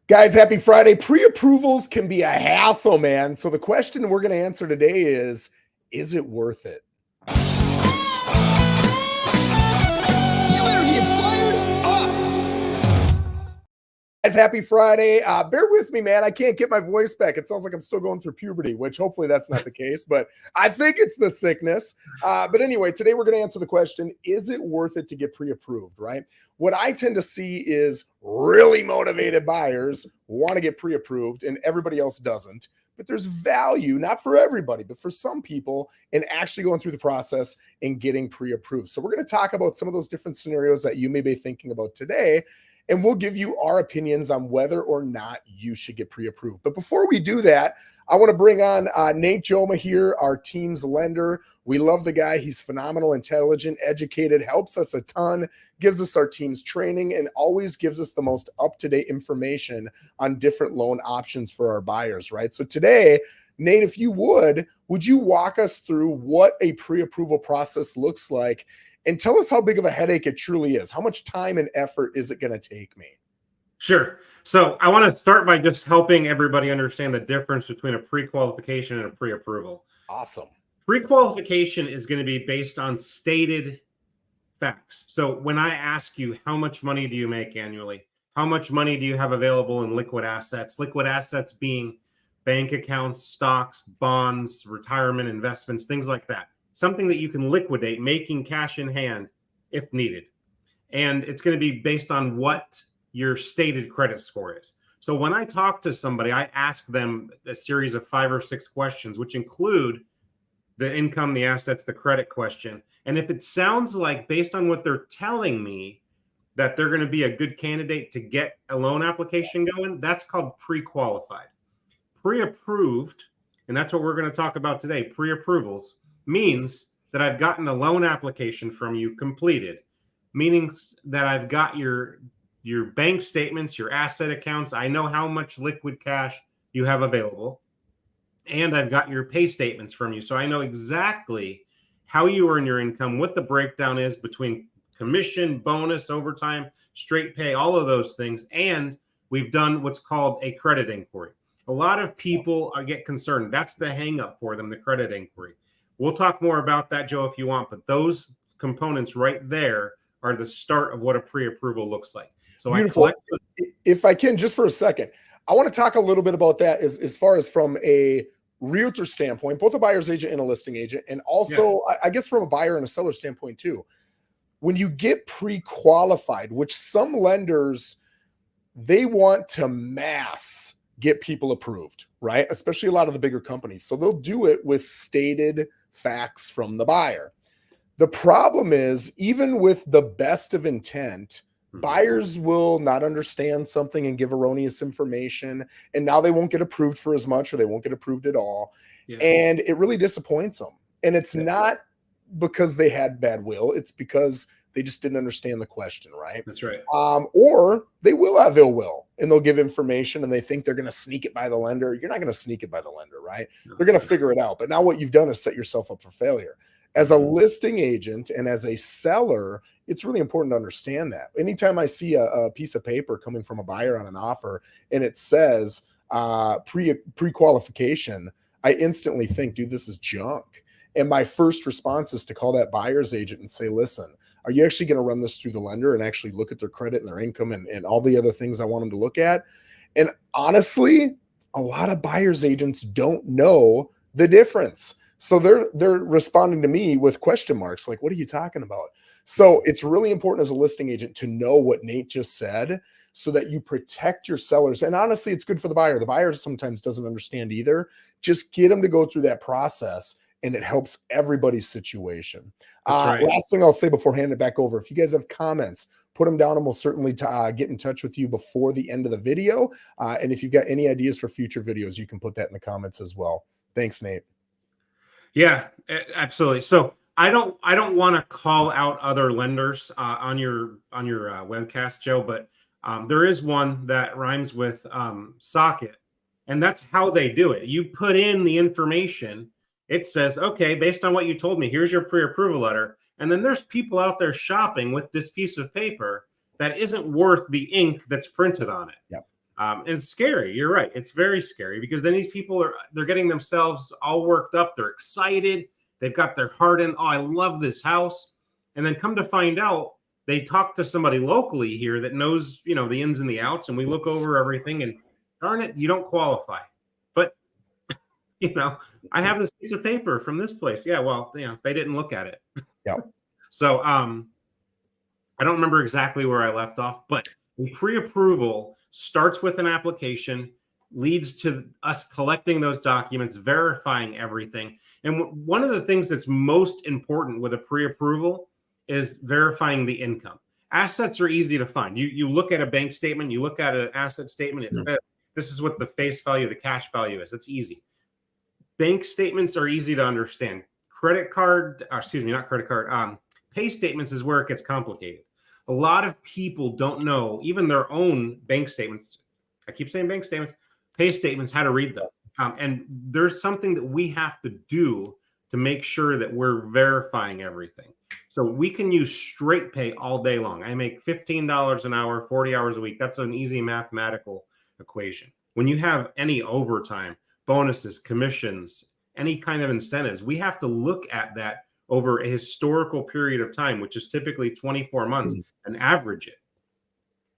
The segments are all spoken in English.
Guys, happy Friday. Pre-approvals can be a hassle, man. So the question we're going to answer today is it worth it? You better get fired up. Guys, happy Friday. Bear with me, man. I can't get my voice back. It sounds like I'm still going through puberty, which hopefully that's not the case, but I think it's the sickness. But anyway, today we're going to answer the question, is it worth it to get pre-approved, right? What I tend to see is really motivated buyers want to get pre-approved and everybody else doesn't. But there's value, not for everybody, but for some people in actually going through the process and getting pre-approved. So we're going to talk about some of those different scenarios that you may be thinking about today. And we'll give you our opinions on whether or not you should get pre-approved. But before we do that, I want to bring on Nate Jomaa here, our team's lender. We love the guy. He's phenomenal, intelligent, educated, helps us a ton, gives us our team's training, and always gives us the most up-to-date information on different loan options for our buyers, right? So today, Nate, if you would you walk us through what a pre-approval process looks like and tell us how big of a headache it truly is? How much time and effort is it going to take me? Sure. So I want to start by just helping everybody understand the difference between a pre-qualification and a pre-approval. Awesome. Pre-qualification is going to be based on stated facts. So when I ask you, how much money do you make annually? How much money do you have available in liquid assets? Liquid assets being bank accounts, stocks, bonds, retirement investments, things like that. Something that you can liquidate, making cash in hand if needed. And it's going to be based on what your stated credit score is. So when I talk to somebody, I ask them a series of 5 or 6 questions, which include the income, the assets, the credit question. And if it sounds like, based on what they're telling me, that they're going to be a good candidate to get a loan application going, that's called pre-qualified. Pre-approved, and that's what we're going to talk about today, pre-approvals, means that I've gotten a loan application from you completed, meaning that I've got your bank statements, your asset accounts. I know how much liquid cash you have available, and I've got your pay statements from you. So I know exactly how you earn your income, what the breakdown is between commission, bonus, overtime, straight pay, all of those things. And we've done what's called a credit inquiry. A lot of people get concerned. That's the hang up for them, the credit inquiry. We'll talk more about that, Joe, if you want, but those components right there are the start of what a pre-approval looks like. So beautiful. If I can, just for a second, I want to talk a little bit about that as far as from a realtor standpoint, both a buyer's agent and a listing agent, and also, I guess from a buyer and a seller standpoint too. When you get pre-qualified, which some lenders, they want to mass get people approved, right? Especially a lot of the bigger companies. So they'll do it with stated facts from the buyer. The problem is, even with the best of intent, buyers will not understand something and give erroneous information. And now they won't get approved for as much, or they won't get approved at all. And it really disappoints them. And it's not because they had bad will. It's because they just didn't understand the question, right? That's right. Or they will have ill will and they'll give information and they think they're going to sneak it by the lender. You're not going to sneak it by the lender, right? They're going to figure it out. But now what you've done is set yourself up for failure. As a listing agent and as a seller, it's really important to understand that. Anytime I see a piece of paper coming from a buyer on an offer and it says pre-qualification, I instantly think, dude, this is junk. And my first response is to call that buyer's agent and say, listen, are you actually going to run this through the lender and actually look at their credit and their income and all the other things I want them to look at? And honestly, a lot of buyer's agents don't know the difference. So they're responding to me with question marks, like, what are you talking about? So it's really important as a listing agent to know what Nate just said so that you protect your sellers. And honestly, it's good for the buyer. The buyer sometimes doesn't understand either. Just get them to go through that process, and it helps everybody's situation. Right. Last thing I'll say before handing it back over, if you guys have comments, put them down and we'll certainly get in touch with you before the end of the video. And if you've got any ideas for future videos, you can put that in the comments as well. Thanks, Nate. Yeah, absolutely. So I don't want to call out other lenders on your webcast, Joe, but there is one that rhymes with socket, and that's how they do it. You put in the information. It says, okay, based on what you told me, here's your pre-approval letter. And then there's people out there shopping with this piece of paper that isn't worth the ink that's printed on it. Yep. And it's scary. You're right. It's very scary because then these people they're getting themselves all worked up. They're excited. They've got their heart in. Oh, I love this house. And then come to find out, they talk to somebody locally here that knows, the ins and the outs. And we look over everything and darn it, you don't qualify. But, I have this piece of paper from this place. Yeah, well, they didn't look at it. Yeah. So I don't remember exactly where I left off, but the pre-approval starts with an application, leads to us collecting those documents, verifying everything. And one of the things that's most important with a pre-approval is verifying the income. Assets are easy to find. You look at a bank statement, you look at an asset statement, it says this is what the face value, the cash value is. It's easy. Bank statements are easy to understand. Pay statements is where it gets complicated. A lot of people don't know, even their own bank statements. I keep saying bank statements, pay statements, how to read them. And there's something that we have to do to make sure that we're verifying everything. So we can use straight pay all day long. I make $15 an hour, 40 hours a week. That's an easy mathematical equation. When you have any overtime, bonuses, commissions, any kind of incentives, we have to look at that over a historical period of time, which is typically 24 months, and average it.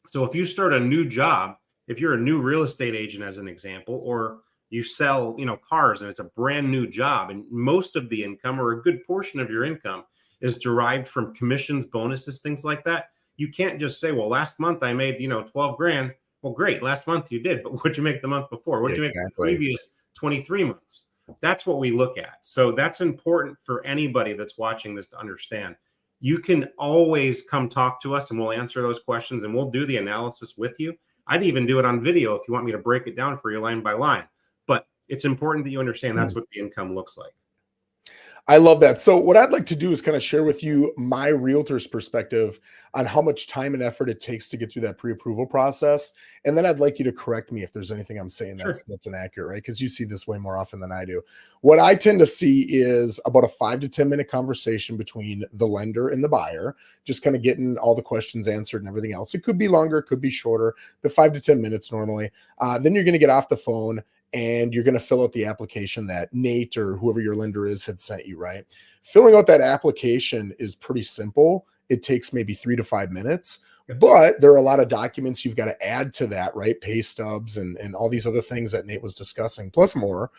So if you start a new job, if you're a new real estate agent, as an example, or you sell, cars and it's a brand new job, and most of the income or a good portion of your income is derived from commissions, bonuses, things like that. You can't just say, well, last month I made, 12 grand. Well, great. Last month you did, but what'd you make the month before? What'd you make the previous 23 months? That's what we look at. So that's important for anybody that's watching this to understand. You can always come talk to us and we'll answer those questions and we'll do the analysis with you. I'd even do it on video if you want me to break it down for you line by line. But it's important that you understand that's what the income looks like. I love that. So what I'd like to do is kind of share with you my realtor's perspective on how much time and effort it takes to get through that pre-approval process. And then I'd like you to correct me if there's anything I'm saying that's inaccurate, right? Because you see this way more often than I do. What I tend to see is about a 5 to 10 minute conversation between the lender and the buyer, just kind of getting all the questions answered and everything else. It could be longer, it could be shorter, but 5 to 10 minutes normally. Then you're going to get off the phone and you're going to fill out the application that Nate or whoever your lender is had sent you, right? Filling out that application is pretty simple. It takes maybe 3 to 5 minutes, but there are a lot of documents you've got to add to that, right? Pay stubs and all these other things that Nate was discussing, plus more.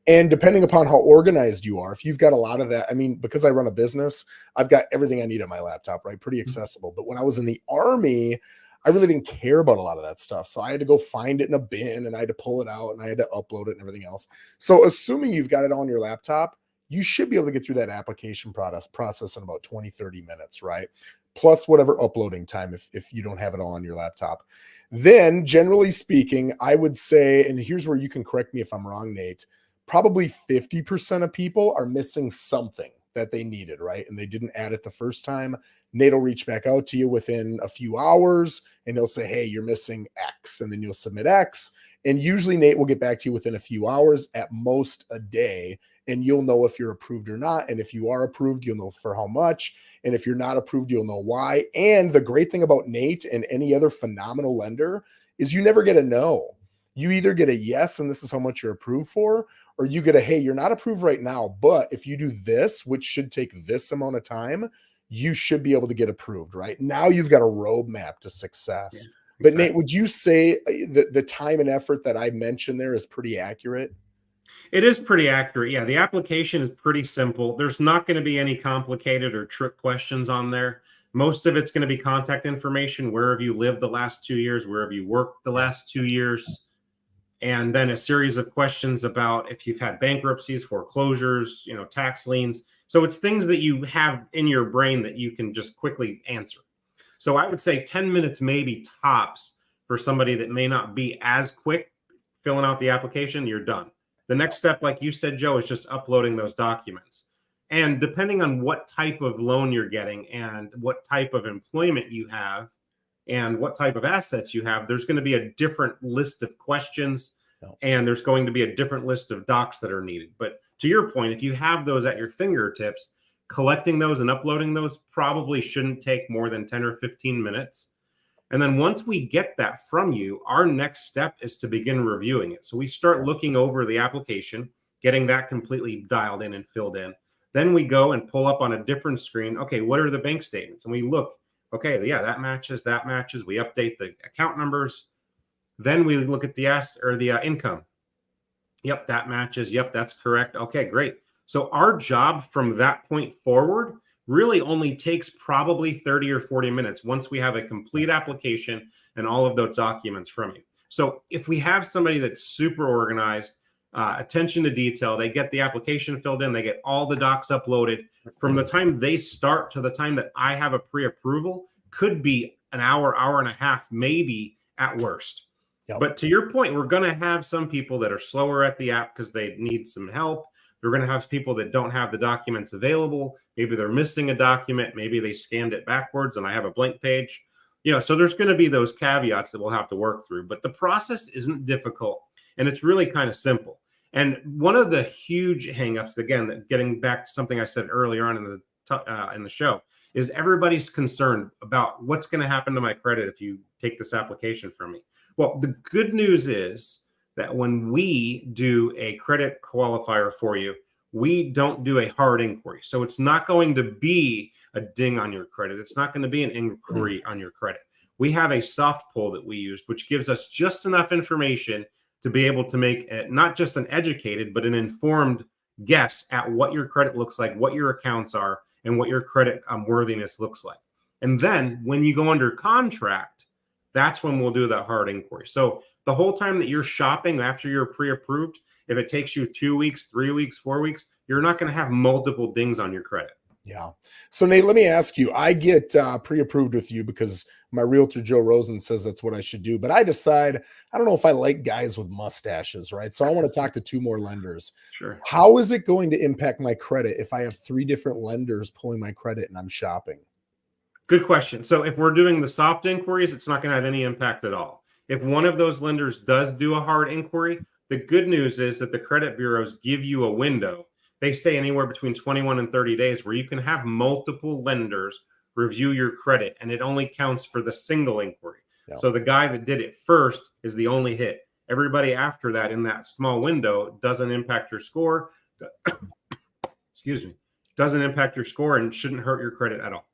And depending upon how organized you are, if you've got a lot of that, because I run a business, I've got everything I need on my laptop, right? Pretty accessible. But when I was in the Army, I really didn't care about a lot of that stuff. So I had to go find it in a bin and I had to pull it out and I had to upload it and everything else. So assuming you've got it on your laptop, you should be able to get through that application process in about 20, 30 minutes, right? Plus whatever uploading time if you don't have it all on your laptop. Then generally speaking, I would say, and here's where you can correct me if I'm wrong, Nate, probably 50% of people are missing something that they needed, right? And they didn't add it the first time. Nate will reach back out to you within a few hours and he'll say, hey, you're missing X. And then you'll submit X. And usually Nate will get back to you within a few hours, at most a day. And you'll know if you're approved or not. And if you are approved, you'll know for how much. And if you're not approved, you'll know why. And the great thing about Nate and any other phenomenal lender is you never get a no. You either get a yes, and this is how much you're approved for, or you get a, hey, you're not approved right now, but if you do this, which should take this amount of time, you should be able to get approved, right? Now you've got a roadmap to success. Yeah, but exactly. Nate, would you say that the time and effort that I mentioned there is pretty accurate? It is pretty accurate. Yeah, the application is pretty simple. There's not going to be any complicated or trick questions on there. Most of it's going to be contact information. Where have you lived the last 2 years? Where have you worked the last 2 years? And then a series of questions about if you've had bankruptcies, foreclosures, tax liens. So it's things that you have in your brain that you can just quickly answer. So I would say 10 minutes maybe tops for somebody that may not be as quick filling out the application, you're done. The next step, like you said, Joe, is just uploading those documents. And depending on what type of loan you're getting and what type of employment you have, and what type of assets you have, there's going to be a different list of questions and there's going to be a different list of docs that are needed. But to your point, if you have those at your fingertips, collecting those and uploading those probably shouldn't take more than 10 or 15 minutes. And then once we get that from you, our next step is to begin reviewing it. So we start looking over the application, getting that completely dialed in and filled in. Then we go and pull up on a different screen. Okay, what are the bank statements? And we look, okay, yeah, that matches, that matches. We update the account numbers. Then we look at the income. Yep, that matches. Yep, that's correct. Okay, great. So our job from that point forward really only takes probably 30 or 40 minutes once we have a complete application and all of those documents from you. So if we have somebody that's super organized, attention to detail, they get the application filled in, they get all the docs uploaded, from the time they start to the time that I have a pre-approval could be an hour, hour and a half, maybe at worst. Yep. But to your point, we're going to have some people that are slower at the app because they need some help. We're going to have people that don't have the documents available. Maybe they're missing a document. Maybe they scanned it backwards and I have a blank page. So there's going to be those caveats that we'll have to work through. But the process isn't difficult, and it's really kind of simple. And one of the huge hangups, again, getting back to something I said earlier on in the show, is everybody's concerned about what's going to happen to my credit if you take this application from me. Well, the good news is that when we do a credit qualifier for you, we don't do a hard inquiry. So it's not going to be a ding on your credit. It's not going to be an inquiry on your credit. We have a soft pull that we use, which gives us just enough information to be able to make not just an educated, but an informed guess at what your credit looks like, what your accounts are, and what your credit worthiness looks like. And then when you go under contract, that's when we'll do that hard inquiry. So the whole time that you're shopping after you're pre-approved, if it takes you 2 weeks, 3 weeks, 4 weeks, you're not going to have multiple dings on your credit. Yeah. So Nate, let me ask you, I get pre-approved with you because my realtor, Joe Rosen, says that's what I should do. But I decide, I don't know if I like guys with mustaches, right? So I want to talk to 2 more lenders. Sure. How is it going to impact my credit if I have 3 different lenders pulling my credit and I'm shopping? Good question. So if we're doing the soft inquiries, it's not going to have any impact at all. If one of those lenders does do a hard inquiry, the good news is that the credit bureaus give you a window. They say anywhere between 21 and 30 days where you can have multiple lenders review your credit, and it only counts for the single inquiry. Yep. So the guy that did it first is the only hit. Everybody after that in that small window doesn't impact your score. Excuse me. Doesn't impact your score and shouldn't hurt your credit at all.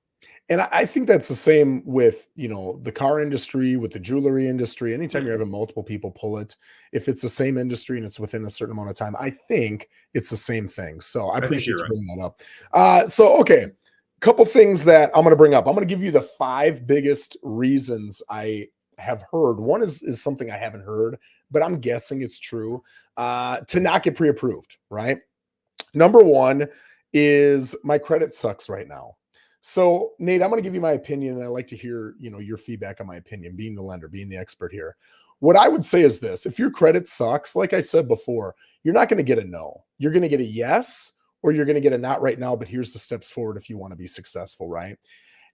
And I think that's the same with, the car industry, with the jewelry industry. Anytime you're having multiple people pull it, if it's the same industry and it's within a certain amount of time, I think it's the same thing. So I appreciate you bringing that up. Okay, couple things that I'm going to bring up. I'm going to give you the 5 biggest reasons I have heard. One is something I haven't heard, but I'm guessing it's true, to not get pre-approved, right? Number 1 is my credit sucks right now. So Nate, I'm going to give you my opinion, and I like to hear, your feedback on my opinion, being the lender, being the expert here. What I would say is this: if your credit sucks, like I said before, you're not going to get a no. You're going to get a yes, or you're going to get a not right now, but here's the steps forward if you want to be successful, right?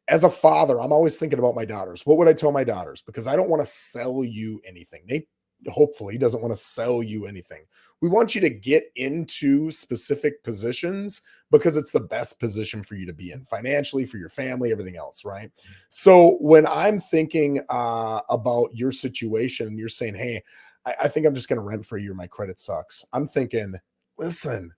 As a father, I'm always thinking about my daughters. What would I tell my daughters? Because I don't want to sell you anything. Nate hopefully doesn't want to sell you anything. We want you to get into specific positions because it's the best position for you to be in financially, for your family, everything else, right? So when I'm thinking about your situation and you're saying, hey, I think I'm just going to rent for a year, my credit sucks, I'm thinking, listen,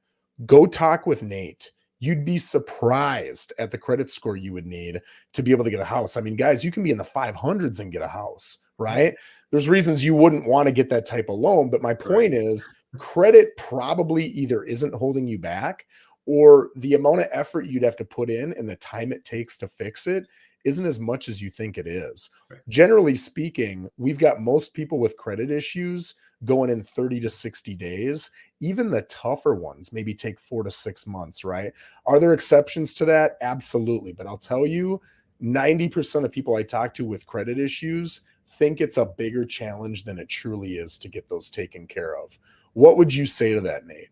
go talk with Nate. You'd be surprised at the credit score you would need to be able to get a house. I mean, guys, you can be in the 500s and get a house, right? There's reasons you wouldn't want to get that type of loan. But my point is, credit probably either isn't holding you back, or the amount of effort you'd have to put in and the time it takes to fix it isn't as much as you think it is. Right. Generally speaking, we've got most people with credit issues going in 30 to 60 days. Even the tougher ones maybe take 4 to 6 months, right? Are there exceptions to that? Absolutely. But I'll tell you, 90% of people I talk to with credit issues think it's a bigger challenge than it truly is to get those taken care of. What would you say to that, Nate?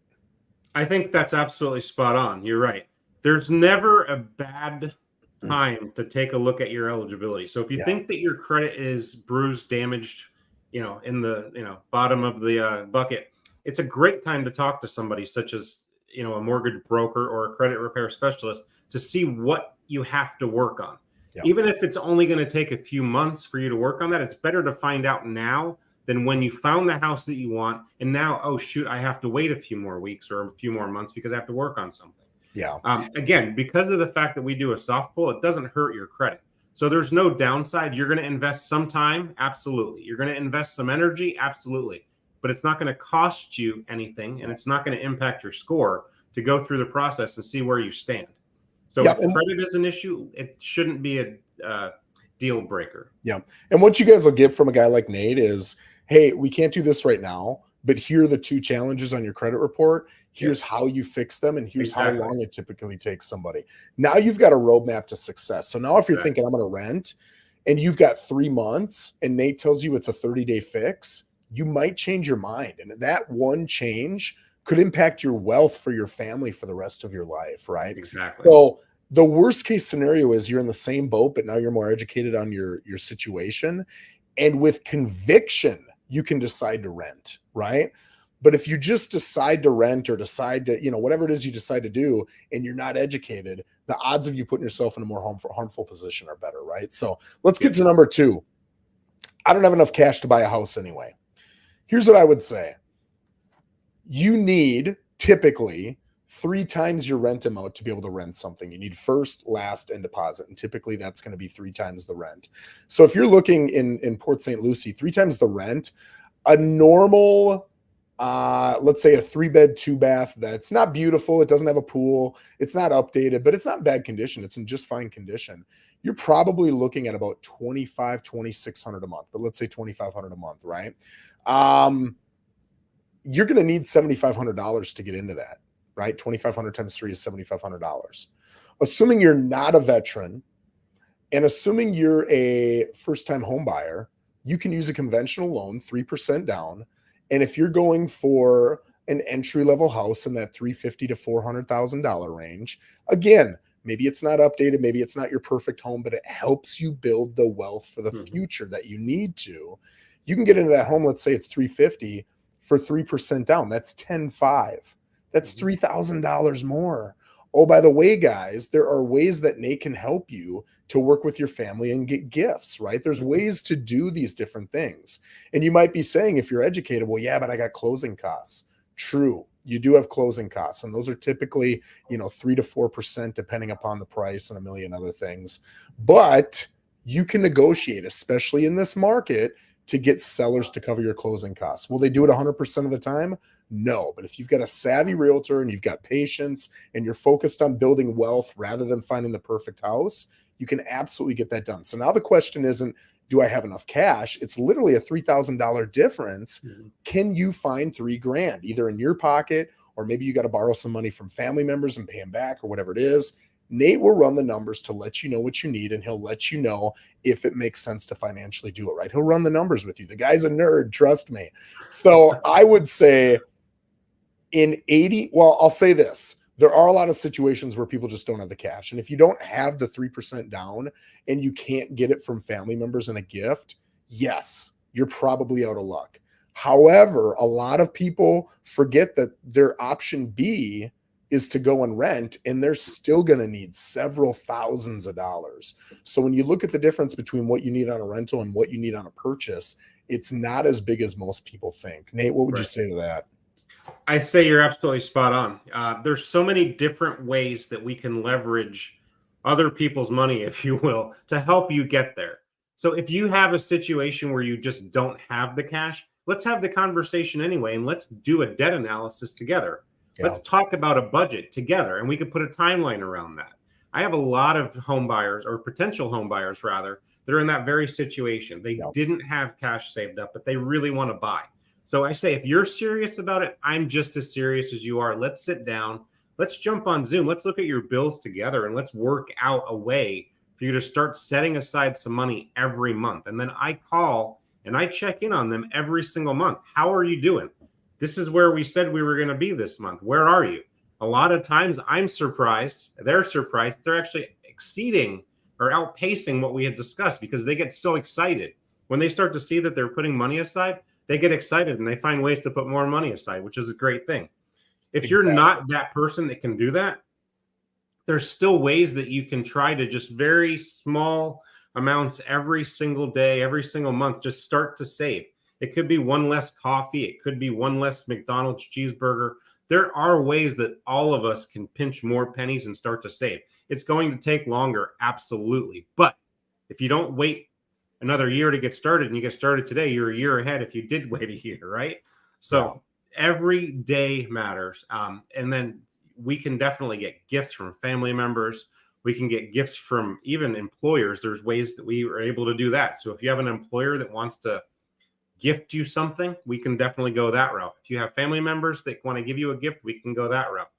I think that's absolutely spot on. You're right. There's never a bad time to take a look at your eligibility. So if you think that your credit is bruised, damaged, in the bottom of the bucket, it's a great time to talk to somebody such as a mortgage broker or a credit repair specialist to see what you have to work on. Yeah. Even if it's only going to take a few months for you to work on that, it's better to find out now than when you found the house that you want. And now, oh, shoot, I have to wait a few more weeks or a few more months because I have to work on something. Yeah. Again, because of the fact that we do a soft pull, it doesn't hurt your credit. So there's no downside. You're going to invest some time. Absolutely. You're going to invest some energy. Absolutely. But it's not going to cost you anything, and it's not going to impact your score to go through the process and see where you stand. So if credit is an issue, it shouldn't be a deal breaker. Yeah. And what you guys will get from a guy like Nate is, hey, we can't do this right now, but here are the 2 challenges on your credit report. Here's how you fix them, and here's how long it typically takes somebody. Now you've got a roadmap to success. So now if you're thinking I'm going to rent and you've got 3 months and Nate tells you it's a 30-day fix, you might change your mind. And that one change could impact your wealth for your family for the rest of your life, right? Exactly. So the worst case scenario is you're in the same boat, but now you're more educated on your situation. And with conviction, you can decide to rent, right? But if you just decide to rent or decide to, whatever it is you decide to do, and you're not educated, the odds of you putting yourself in a more harmful position are better, right? So let's get to number 2. I don't have enough cash to buy a house anyway. Here's what I would say. You need typically 3 times your rent amount to be able to rent something. You need first, last, and deposit. And typically that's going to be 3 times the rent. So if you're looking in Port St. Lucie, 3 times the rent, a normal, let's say a 3-bed, 2-bath, that's not beautiful. It doesn't have a pool. It's not updated, but it's not in bad condition. It's in just fine condition. You're probably looking at about $2,500, $2,600 a month, but let's say $2,500 a month, right? You're going to need $7,500 to get into that, right? 2,500 times 3 is $7,500. Assuming you're not a veteran and assuming you're a first-time home buyer, you can use a conventional loan, 3% down. And if you're going for an entry-level house in that $350,000 to $400,000 range, again, maybe it's not updated, maybe it's not your perfect home, but it helps you build the wealth for the future that you need to. You can get into that home, let's say it's $350,000 for 3% down. That's $10,500. That's $3,000 more. Oh, by the way, guys, there are ways that Nate can help you to work with your family and get gifts, right? There's ways to do these different things. And you might be saying, if you're educated, well, yeah, but I got closing costs. True. You do have closing costs, and those are typically, 3 to 4%, depending upon the price and a million other things. But you can negotiate, especially in this market, to get sellers to cover your closing costs. Will they do it 100% of the time? No. But if you've got a savvy realtor and you've got patience and you're focused on building wealth rather than finding the perfect house, you can absolutely get that done. So now the question isn't, do I have enough cash? It's literally a $3,000 difference. Can you find $3,000 either in your pocket, or maybe you got to borrow some money from family members and pay them back, or whatever it is? Nate will run the numbers to let you know what you need, and he'll let you know if it makes sense to financially do it, right? He'll run the numbers with you. The guy's a nerd, trust me. So I would say I'll say this. There are a lot of situations where people just don't have the cash. And if you don't have the 3% down and you can't get it from family members in a gift, yes, you're probably out of luck. However, a lot of people forget that their option B is to go and rent, and they're still going to need several thousands of dollars. So when you look at the difference between what you need on a rental and what you need on a purchase, it's not as big as most people think. Nate, what would you say to that? I say you're absolutely spot on. There's so many different ways that we can leverage other people's money, if you will, to help you get there. So if you have a situation where you just don't have the cash, let's have the conversation anyway, and let's do a debt analysis together. Yeah. Let's talk about a budget together, and we could put a timeline around that. I have a lot of home buyers, or potential home buyers rather, that are in that very situation. They didn't have cash saved up, but they really want to buy. So I say, if you're serious about it, I'm just as serious as you are. Let's sit down. Let's jump on Zoom. Let's look at your bills together, and let's work out a way for you to start setting aside some money every month. And then I call and I check in on them every single month. How are you doing? This is where we said we were going to be this month. Where are you? A lot of times I'm surprised. They're surprised. They're actually exceeding or outpacing what we had discussed, because they get so excited. When they start to see that they're putting money aside, they get excited and they find ways to put more money aside, which is a great thing. If you're not that person that can do that, there's still ways that you can try to just very small amounts every single day, every single month, just start to save. It could be one less coffee. It could be one less McDonald's cheeseburger. There are ways that all of us can pinch more pennies and start to save. It's going to take longer, absolutely. But if you don't wait another year to get started and you get started today, you're a year ahead if you did wait a year, right? So every day matters. And then we can definitely get gifts from family members. We can get gifts from even employers. There's ways that we are able to do that. So if you have an employer that wants to gift you something, we can definitely go that route. If you have family members that want to give you a gift, we can go that route.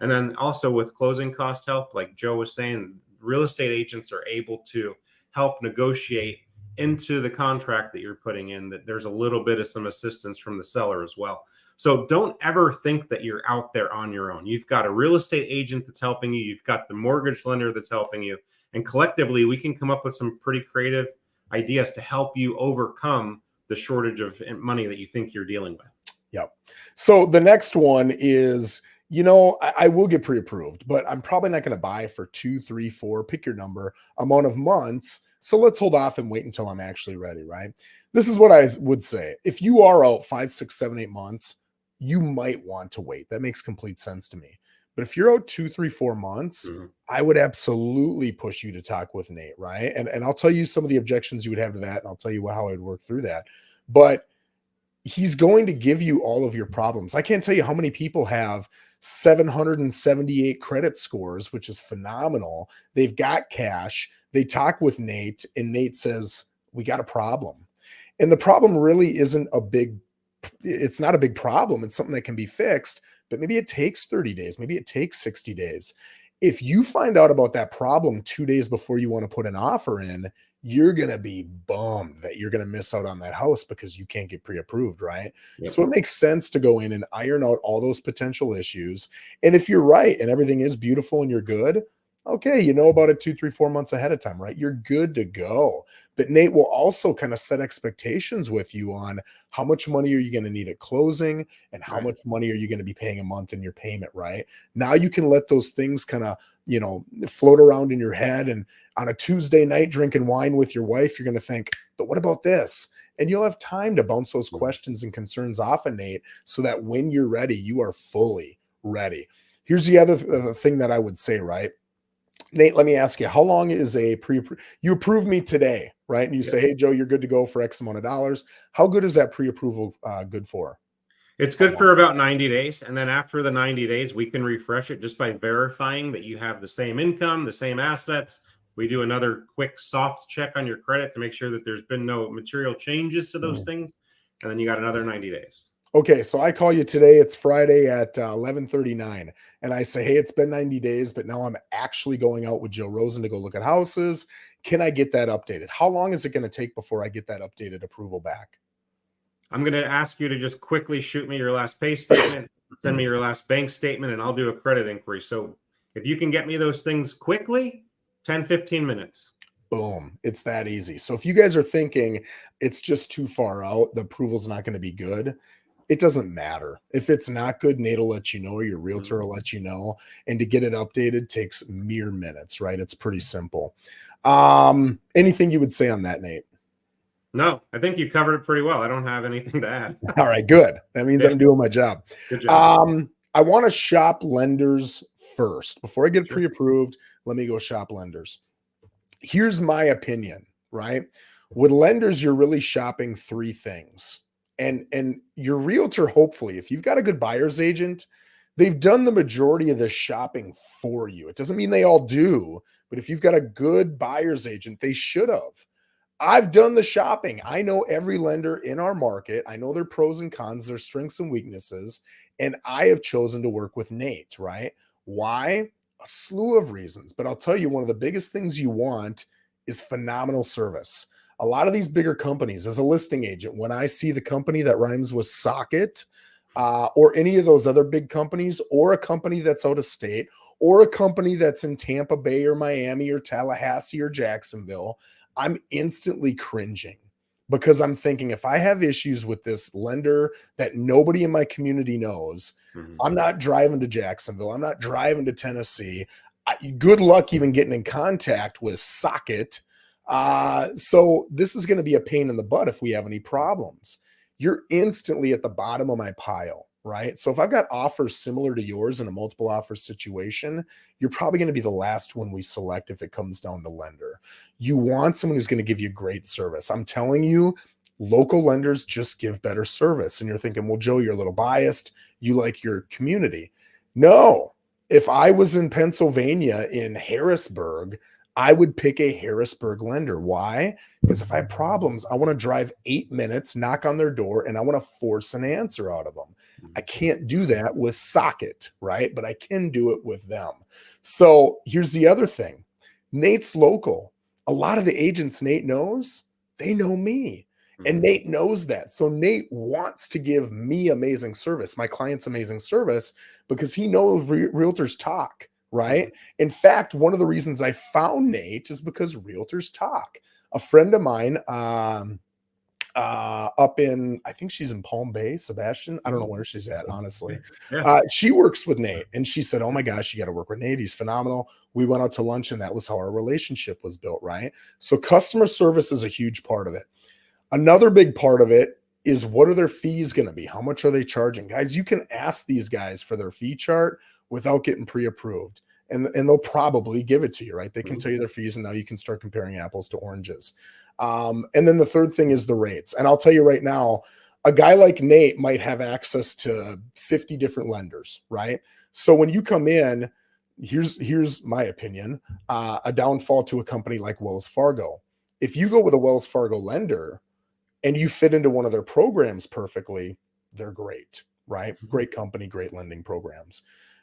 And then also with closing cost help, like Joe was saying, real estate agents are able to help negotiate into the contract that you're putting in, that there's a little bit of some assistance from the seller as well. So don't ever think that you're out there on your own. You've got a real estate agent that's helping you. You've got the mortgage lender that's helping you. And collectively, we can come up with some pretty creative ideas to help you overcome the shortage of money that you think you're dealing with. Yep. So the next one is, I will get pre-approved, but I'm probably not going to buy for 2, 3, 4, pick your number, amount of months. So let's hold off and wait until I'm actually ready, right? This is what I would say. If you are out 5, 6, 7, 8 months, you might want to wait. That makes complete sense to me. But if you're out 2, 3, 4 months, I would absolutely push you to talk with Nate, right? And I'll tell you some of the objections you would have to that, and I'll tell you how I'd work through that. But he's going to give you all of your problems. I can't tell you how many people have 778 credit scores, which is phenomenal. They've got cash. They talk with Nate, and Nate says, we got a problem. And the problem really isn't it's not a big problem. It's something that can be fixed, but maybe it takes 30 days. Maybe it takes 60 days. If you find out about that problem 2 days before you want to put an offer in, you're going to be bummed that you're going to miss out on that house because you can't get pre-approved, right? Yep. So it makes sense to go in and iron out all those potential issues. And if you're right and everything is beautiful and you're good, okay, you know about it 2, 3, 4 months ahead of time, right? You're good to go. But Nate will also kind of set expectations with you on how much money are you going to need at closing and how much money are you going to be paying a month in your payment, right? Now you can let those things kind of, float around in your head. And on a Tuesday night drinking wine with your wife, you're going to think, but what about this? And you'll have time to bounce those questions and concerns off of Nate so that when you're ready, you are fully ready. Here's the other thing that I would say, right? Nate, let me ask you, how long is you approve me today, right? And you say, hey, Joe, you're good to go for X amount of dollars. How good is that pre-approval good for? It's good for about 90 days. And then after the 90 days, we can refresh it just by verifying that you have the same income, the same assets. We do another quick soft check on your credit to make sure that there's been no material changes to those things. And then you got another 90 days. Okay, so I call you today. It's Friday at 11:39, and I say, hey, it's been 90 days, but now I'm actually going out with Joe Rosen to go look at houses. Can I get that updated? How long is it going to take before I get that updated approval back? I'm going to ask you to just quickly shoot me your last pay statement, send me your last bank statement, and I'll do a credit inquiry. So if you can get me those things quickly, 10, 15 minutes. Boom. It's that easy. So if you guys are thinking it's just too far out, the approval's not going to be good, it doesn't matter. If it's not good, Nate will let you know, or your realtor will let you know. And to get it updated takes mere minutes, right? It's pretty simple. Anything you would say on that, Nate? No, I think you covered it pretty well. I don't have anything to add. All right, good. That means I'm doing my job. Good job. I want to shop lenders first. Before I get pre-approved, let me go shop lenders. Here's my opinion, right? With lenders, you're really shopping 3 things. And your realtor, hopefully, if you've got a good buyer's agent, they've done the majority of the shopping for you. It doesn't mean they all do, but if you've got a good buyer's agent, they should have. I've done the shopping. I know every lender in our market. I know their pros and cons, their strengths and weaknesses, and I have chosen to work with Nate, right? Why? A slew of reasons, but I'll tell you, one of the biggest things you want is phenomenal service. A lot of these bigger companies, as a listing agent, when I see the company that rhymes with socket, or any of those other big companies, or a company that's out of state, or a company that's in Tampa Bay or Miami or Tallahassee or Jacksonville, I'm instantly cringing because I'm thinking, if I have issues with this lender that nobody in my community knows, I'm not driving to Jacksonville. I'm not driving to Tennessee. good luck even getting in contact with Socket. So this is going to be a pain in the butt if we have any problems. You're instantly at the bottom of my pile, right? So if I've got offers similar to yours in a multiple offer situation, you're probably going to be the last one we select if it comes down to lender. You want someone who's going to give you great service. I'm telling you, local lenders just give better service. And you're thinking, well, Joe, you're a little biased. You like your community. No, if I was in Pennsylvania in Harrisburg, I would pick a Harrisburg lender. Why? Because if I have problems, I want to drive 8 minutes, knock on their door, and I want to force an answer out of them. I can't do that with Socket, right? But I can do it with them. So here's the other thing. Nate's local. A lot of the agents Nate knows, they know me. And Nate knows that. So Nate wants to give me amazing service, my clients amazing service, because he knows realtors talk, right? In fact, one of the reasons I found Nate is because realtors talk. A friend of mine up in, I think she's in Palm Bay, Sebastian. I don't know where she's at, honestly. She works with Nate, and she said, oh my gosh, you got to work with Nate. He's phenomenal. We went out to lunch, and that was how our relationship was built, right? So customer service is a huge part of it. Another big part of it is, what are their fees going to be? How much are they charging? Guys, you can ask these guys for their fee chart without getting pre-approved, and they'll probably give it to you, right? They can tell you their fees, and now you can start comparing apples to oranges. And then the third thing is the rates. And I'll tell you right now, a guy like Nate might have access to 50 different lenders, right? So when you come in, here's my opinion, a downfall to a company like Wells Fargo. If you go with a Wells Fargo lender and you fit into one of their programs perfectly, they're great, right? Great company, great lending programs.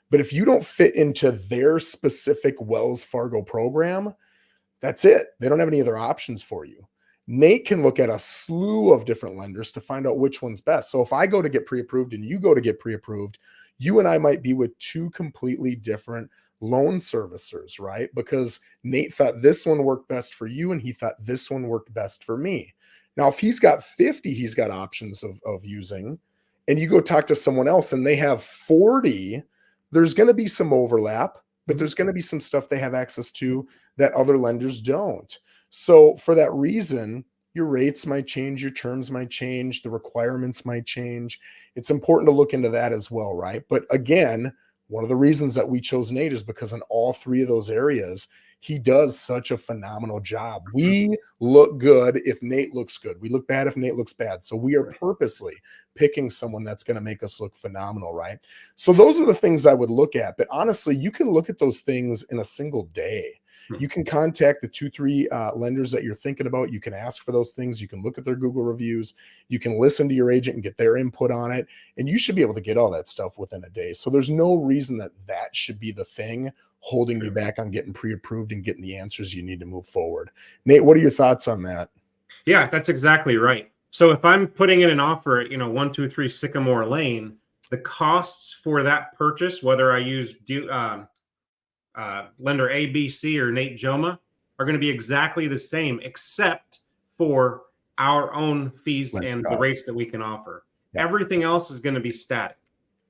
But if you don't fit into their specific Wells Fargo program, that's it. They don't have any other options for you. Nate can look at a slew of different lenders to find out which one's best. So if I go to get pre-approved and you go to get pre-approved, you and I might be with two completely different loan servicers, right? Because Nate thought this one worked best for you, and he thought this one worked best for me. Now, if he's got 50, he's got options of using, and you go talk to someone else and they have 40, there's going to be some overlap, but there's going to be some stuff they have access to that other lenders don't. So for that reason, your rates might change, your terms might change, the requirements might change. It's important to look into that as well, right? But again, one of the reasons that we chose Nate is because in all three of those areas, he does such a phenomenal job. We look good if Nate looks good. We look bad if Nate looks bad. So we are purposely picking someone that's going to make us look phenomenal, right? So those are the things I would look at. But honestly, you can look at those things in a single day. You can contact the 2-3 lenders that you're thinking about. You can ask for those things. You can look at their Google reviews. You can listen to your agent and get their input on it. And you should be able to get all that stuff within a day. So there's no reason that that should be the thing holding you back on getting pre-approved and getting the answers you need to move forward. Nate, what are your thoughts on that? Yeah, that's exactly right. So if I'm putting in an offer at, 123 Sycamore Lane, the costs for that purchase, whether I use lender A, B, C, or Nate Jomaa, are going to be exactly the same, except for our own fees and the rates that we can offer. Everything else is going to be static.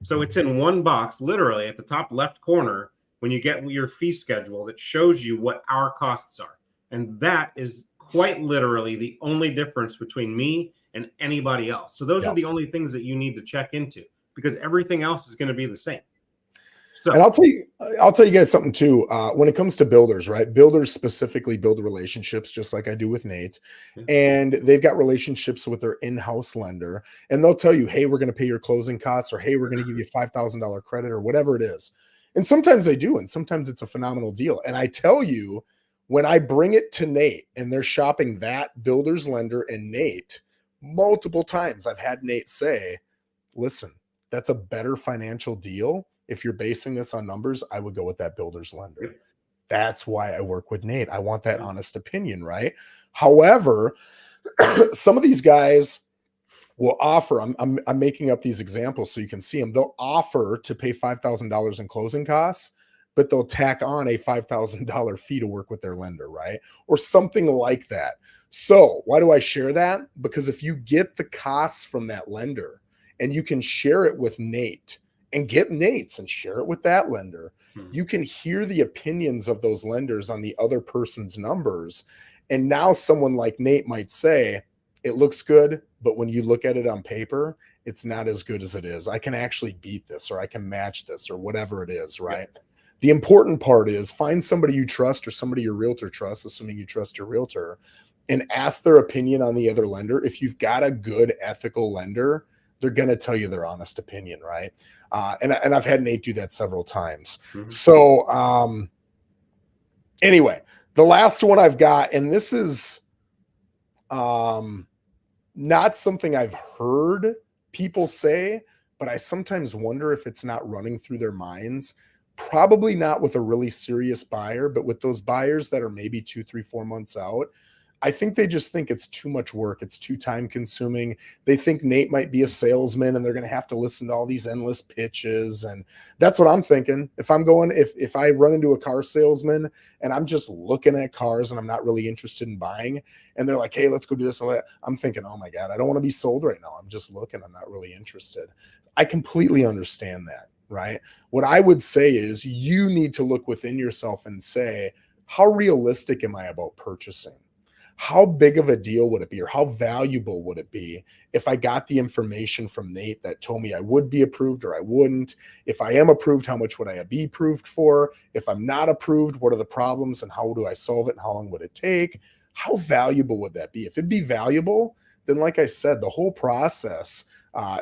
So it's in one box, literally at the top left corner, when you get your fee schedule that shows you what our costs are. And that is quite literally the only difference between me and anybody else. So those are the only things that you need to check into, because everything else is going to be the same. So, and I'll tell you guys something too. When it comes to builders, right? Builders specifically build relationships, just like I do with Nate, and they've got relationships with their in-house lender, and they'll tell you, "Hey, we're going to pay your closing costs," or "Hey, we're going to give you $5,000 credit," or whatever it is. And sometimes they do, and sometimes it's a phenomenal deal. And I tell you, when I bring it to Nate and they're shopping that builder's lender and Nate, multiple times I've had Nate say, "Listen, that's a better financial deal. If you're basing this on numbers, I would go with that builder's lender." That's why I work with Nate. I want that honest opinion, right? However, some of these guys will offer, I'm making up these examples so you can see them. They'll offer to pay $5,000 in closing costs, but they'll tack on a $5,000 fee to work with their lender, right? Or something like that. So why do I share that? Because if you get the costs from that lender and you can share it with Nate, and get Nate's and share it with that lender. You can hear the opinions of those lenders on the other person's numbers. And now someone like Nate might say, it looks good, but when you look at it on paper, it's not as good as it is. I can actually beat this, or I can match this, or whatever it is, right? Yeah. The important part is find somebody you trust, or somebody your realtor trusts, assuming you trust your realtor, and ask their opinion on the other lender. If you've got a good ethical lender, they're going to tell you their honest opinion, right? And I've had Nate do that several times. So anyway, the last one I've got, and this is not something I've heard people say, but I sometimes wonder if it's not running through their minds. Probably not with a really serious buyer, but with those buyers that are maybe 2, 3, 4 months out. I think they just think it's too much work. It's too time consuming. They think Nate might be a salesman and they're going to have to listen to all these endless pitches. And that's what I'm thinking. If I run into a car salesman and I'm just looking at cars and I'm not really interested in buying, and they're like, hey, let's go do this. I'm thinking, oh my God, I don't want to be sold right now. I'm just looking. I'm not really interested. I completely understand that, right? What I would say is you need to look within yourself and say, how realistic am I about purchasing? How big of a deal would it be, or how valuable would it be if I got the information from Nate that told me I would be approved or I wouldn't? If I am approved, how much would I be approved for? If I'm not approved, what are the problems and how do I solve it and how long would it take? How valuable would that be? If it'd be valuable, then like I said, the whole process,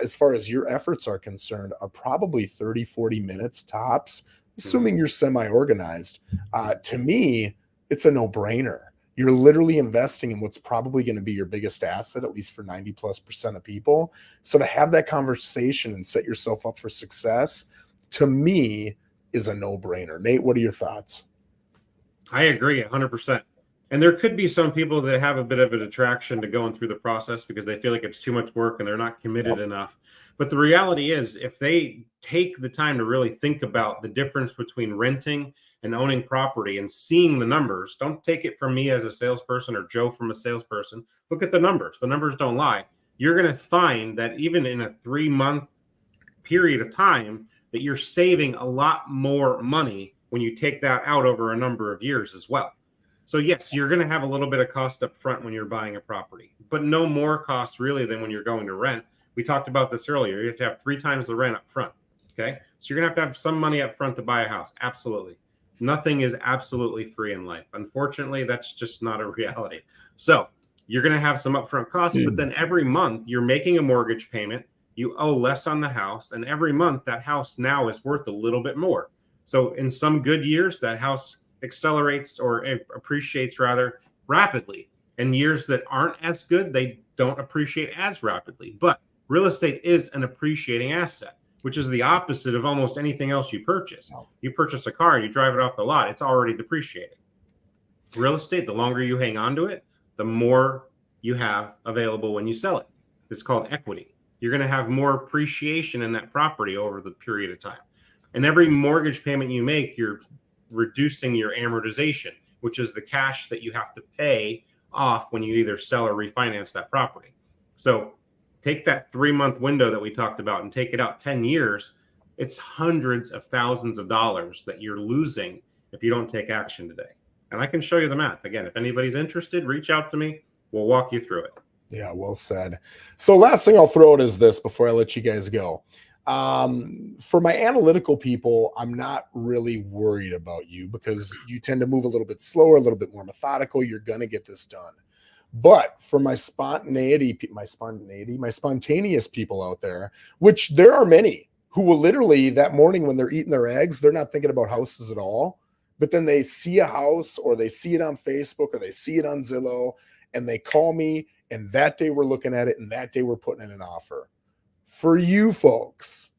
as far as your efforts are concerned, are probably 30, 40 minutes tops, assuming you're semi-organized. To me, it's a no-brainer. You're literally investing in what's probably going to be your biggest asset, at least for 90+% of people. So to have that conversation and set yourself up for success, to me, is a no-brainer. Nate, what are your thoughts? I agree 100%. And there could be some people that have a bit of an attraction to going through the process because they feel like it's too much work and they're not committed enough. But the reality is, if they take the time to really think about the difference between renting and owning property and seeing the numbers, don't take it from me as a salesperson or Joe from a salesperson. Look at the numbers. The numbers don't lie. You're going to find that even in a 3-month period of time, that you're saving a lot more money when you take that out over a number of years as well. So yes, you're going to have a little bit of cost up front when you're buying a property, but no more cost really than when you're going to rent. We talked about this earlier. You have to have 3 times the rent up front. Okay. So you're going to have some money up front to buy a house. Absolutely. Nothing is absolutely free in life. Unfortunately, that's just not a reality. So you're going to have some upfront costs, but then every month you're making a mortgage payment. You owe less on the house. And every month that house now is worth a little bit more. So in some good years, that house accelerates or appreciates rather rapidly. In years that aren't as good, they don't appreciate as rapidly. But real estate is an appreciating asset, which is the opposite of almost anything else you purchase. You purchase a car and you drive it off the lot, it's already depreciated. Real estate, the longer you hang on to it, the more you have available when you sell it. It's called equity. You're going to have more appreciation in that property over the period of time. And every mortgage payment you make, you're reducing your amortization, which is the cash that you have to pay off when you either sell or refinance that property. So take that 3-month window that we talked about and take it out 10 years. It's hundreds of thousands of dollars that you're losing if you don't take action today. And I can show you the math. Again, if anybody's interested, reach out to me. We'll walk you through it. Yeah, well said. So last thing I'll throw out is this before I let you guys go. For my analytical people, I'm not really worried about you because you tend to move a little bit slower, a little bit more methodical. You're going to get this done. But for my spontaneous people out there, which there are many who will literally that morning when they're eating their eggs, they're not thinking about houses at all. But then they see a house or they see it on Facebook or they see it on Zillow and they call me, and that day we're looking at it and that day we're putting in an offer. For you folks,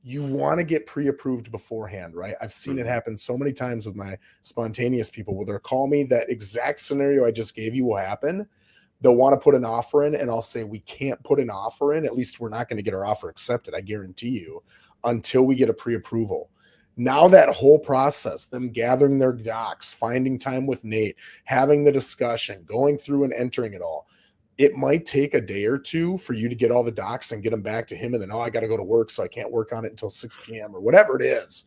you want to get pre-approved beforehand, right? I've seen it happen so many times with my spontaneous people where they'll call me, that exact scenario I just gave you will happen. They'll want to put an offer in and I'll say, we can't put an offer in. At least we're not going to get our offer accepted, I guarantee you, until we get a pre-approval. Now that whole process, them gathering their docs, finding time with Nate, having the discussion, going through and entering it all, it might take a day or two for you to get all the docs and get them back to him. And then, oh, I got to go to work, so I can't work on it until 6 p.m. or whatever it is.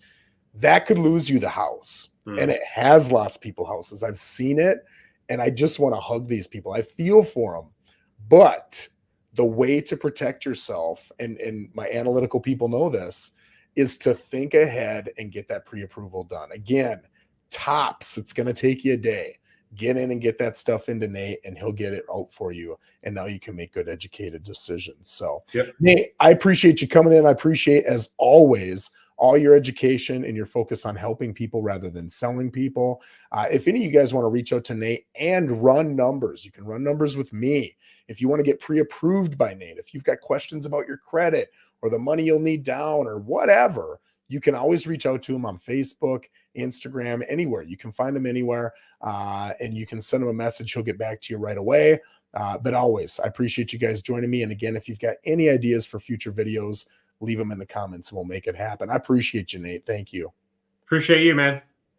That could lose you the house. And it has lost people houses. I've seen it. And I just want to hug these people. I feel for them. But the way to protect yourself, and my analytical people know this, is to think ahead and get that pre-approval done. Again, tops, it's going to take you a day. Get in and get that stuff into Nate, and he'll get it out for you. And now you can make good, educated decisions. So, Nate, I appreciate you coming in. I appreciate, as always, all your education and your focus on helping people rather than selling people. If any of you guys want to reach out to Nate and run numbers, you can run numbers with me. If you want to get pre-approved by Nate, if you've got questions about your credit or the money you'll need down or whatever, you can always reach out to him on Facebook, Instagram, anywhere. You can find him anywhere, and you can send him a message. He'll get back to you right away. But always, I appreciate you guys joining me. And again, if you've got any ideas for future videos, leave them in the comments and we'll make it happen. I appreciate you, Nate. Thank you. Appreciate you, man.